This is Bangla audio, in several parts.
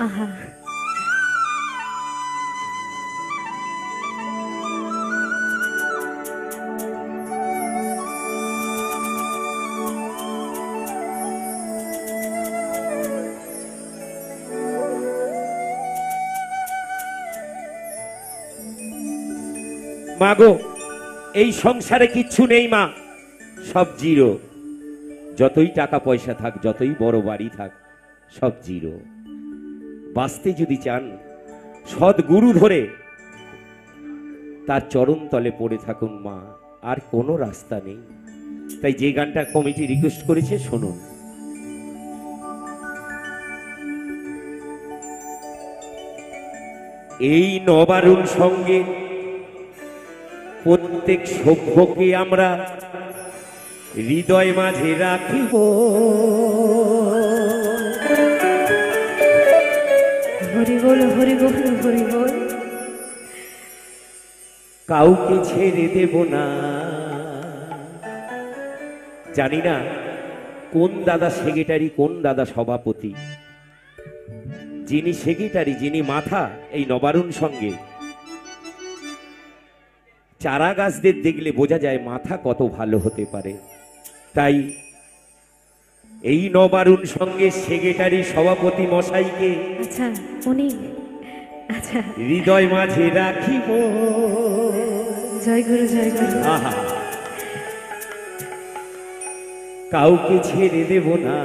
আহা মাগো এই সংসারে কিচ্ছু নেই মা, সব জিরো। যতই টাকা পয়সা থাক, যতই বড় বাড়ি থাক, সব জিরো। বাঁচতে যদি চান সৎ গুরু ধরে তার চরণ তলে পড়ে থাকুন মা, আর কোনো রাস্তা নেই। তাই যে গানটা কমিটি রিকোয়েস্ট করেছে শুনুন। এই নবারুণ সঙ্গে প্রত্যেক সভ্যকে আমরা হৃদয় মাঝে রাখিব। হরি বল হরি বল হরি বল। কাউকে ছেড়ে দেব না। জানি না কোন দাদা সেক্রেটারি, কোন দাদা সভাপতি। যিনি সেক্রেটারি, যিনি মাথা এই নবারুণ সঙ্গে, চারা গাছদের দেখলে বোঝা যায় মাথা কত ভালো হতে পারে। তাই এই নবারুণ সঙ্গে সেক্রেটারি সভাপতি মশাইকে আচ্ছা উনি আচ্ছা হৃদয় মাঝে রাখিব। জয় গুরু জয় গুরু। আহা কাউকে ছেড়ে দেব না।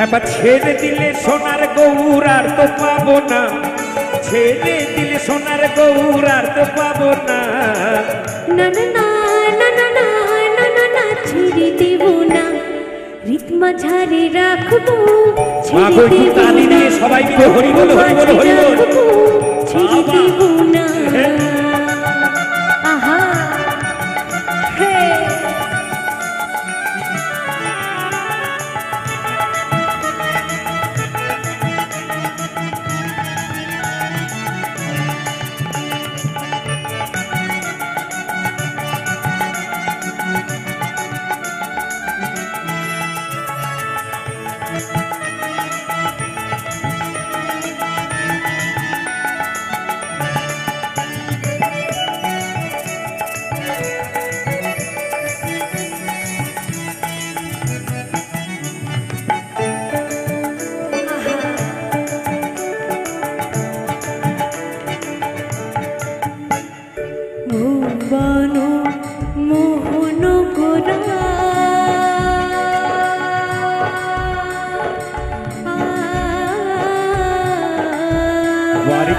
এবার ছেড়ে দিলে সোনার গৌর আর তো পাবো না, ছেড়ে দিলে সোনার গৌর আর তো পাবো না। না না না না না না না না না ছেড়ে দেব না, রিতমা ঝাড়ে রাখবো। ছেড়ে দেব না, সবাই মিলে হরি বল হরি বল হরি বল। ছেড়ে দেব না। আহা হে ভুবন মোহন গোরা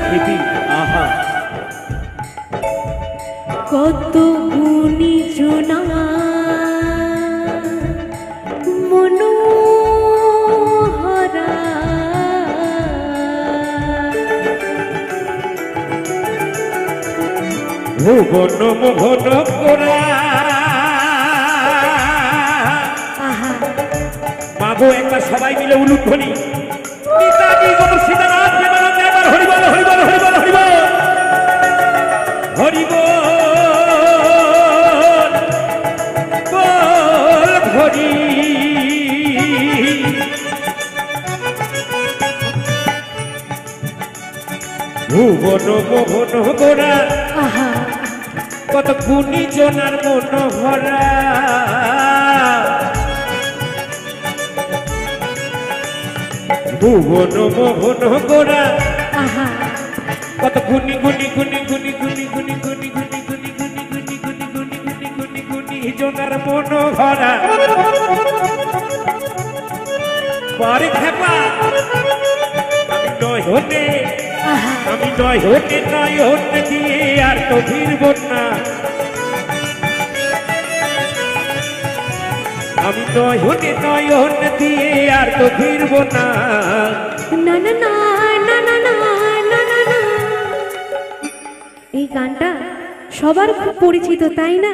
খেপি আহা কত গুণী জোনা মনোহরা ভুবন মোহন গোরা। মাগো একবার সবাই মিলে উলুধ্বনি পিতাজি গৌর সীতানাথ প্রেমানন্দ একবার হরি বল হরি বল হরি বল হরি বল হরি বল বল হরি। ভুবন মোহন গোরা কত গুণী জনার মনোহরা। ভুবন মোহন গোরা কত গুণী গুণী গুণী গুণী গুণী গুণী গুণী গুণী গুণী গুণী গুণী গুণী গুণী গুণী গুণী গুণী জনার মনোহরা। পরে খেপা আমি নয়নে আমি নয়নে নয়ন দিয়ে আর তো ফিরব না, আমি নয়নে নয়ন দিয়ে আর তো ফিরব না। না না না না না না না না না। এই গানটা সবার খুব পরিচিত, তাই না?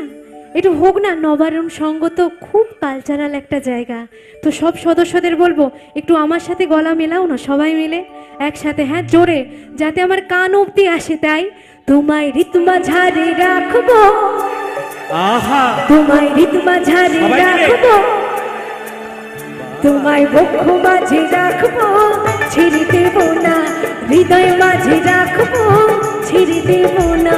একটু হোক না, নবারণ সঙ্গ তো খুব কালচারাল একটা জায়গা। তো সব সদস্যদের বলবো একটু আমার সাথে গলা মেলাও না, সবাই মিলে একসাথে, হ্যাঁ জোরে, যাতে আমার কান অব্দি আসে। তাই তোমায় রিতমা ঝাড়ে রাখবো, আহা তোমায় রিতমা ঝাড়ে রাখবো, তোমায় বক্ষ মাঝে রাখবো, ছেড়ে দেব না, হৃদয় মাঝে রাখবো, ছেড়ে দেব না।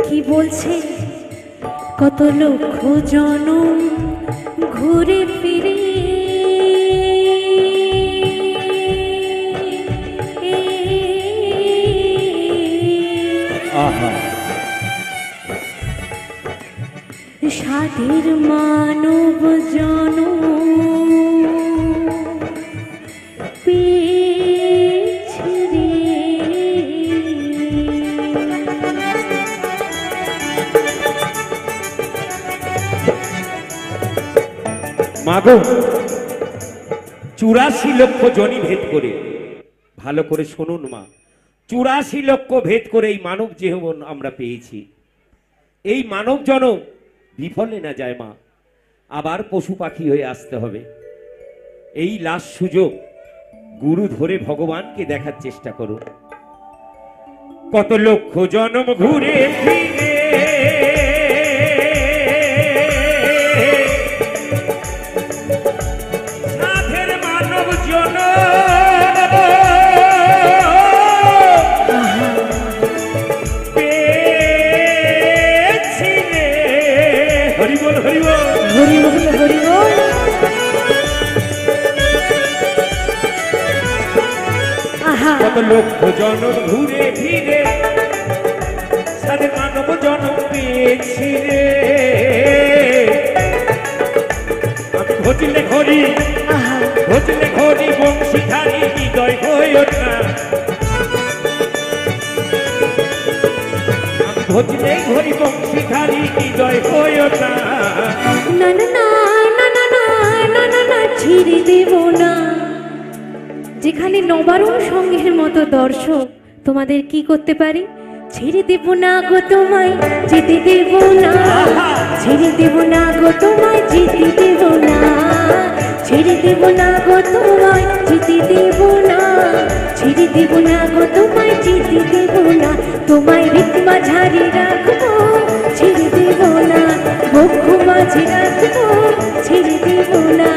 কি বলছে কত লক্ষ জনম ঘুরে ফিরে সাধের মানব জনম পেয়েছি রে। মাগো 84 লক্ষ জনি ভেদ করে, ভালো করে শুনুন মা, 84 লক্ষ ভেদ করে এই মানব জীবন আমরা পেয়েছি। এই মানব জনম বিফলে না যায় মা, আবার পশু পাখি হয়ে আসতে হবে। এই লাস্ট সুযোগ, গুরু ধরে ভগবানকে দেখার চেষ্টা করুন। কত লক্ষ জনম ঘুরে ফিরে সাধের মানব জনম পেয়েছি রে। হরি বল হরি বল হরি বল হরি বল। কত লক্ষ জনম ঘুরে ফিরে সাধের মানব জনম পেয়েছি রে। আমি ঘটিলে ঘড়ি ঘটিলে ঘড়ি বংশীধারী হৃদয় হইও না, আমি ঘটিলে ঘড়ি বংশীধারী হৃদয় হইও না। না না না না না না না না না, ছেড়ে দেব না। যেখানে নবারণ সঙ্গের মতো দর্শক, তোমাদের কি করতে পারি? ছেড়ে দেব না গো তোমায়, যেতে দেব না, ছেড়ে দেব না গো তোমায়, যেতে দেব না, ছেড়ে দেব না গো তোমায়, যেতে দেব না, ছেড়ে দেব না গো তোমায়, যেতে দেব না। তোমায় রিতমা ঝাড়ে রাখবো, ছেড়ে দেব না, বক্ষ মাঝে রাখবো, ছেড়ে দেব না,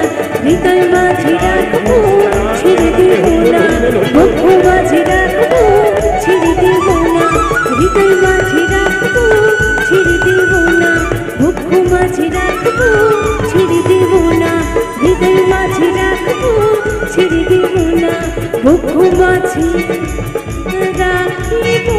হৃদয় মাঝে রাখবো, ছেড়ে দেব না, বক্ষ মাঝে রাখবো, ছেড়ে দেব না, হৃদয় মাঝে রাখবো, ছেড়ে দেব না, বক্ষ মাঝে রাখবো, ছেড়ে দেব না, হৃদয় মাঝে রাখবো, ছেড়ে দেব না, বক্ষ মাঝে রাখবো।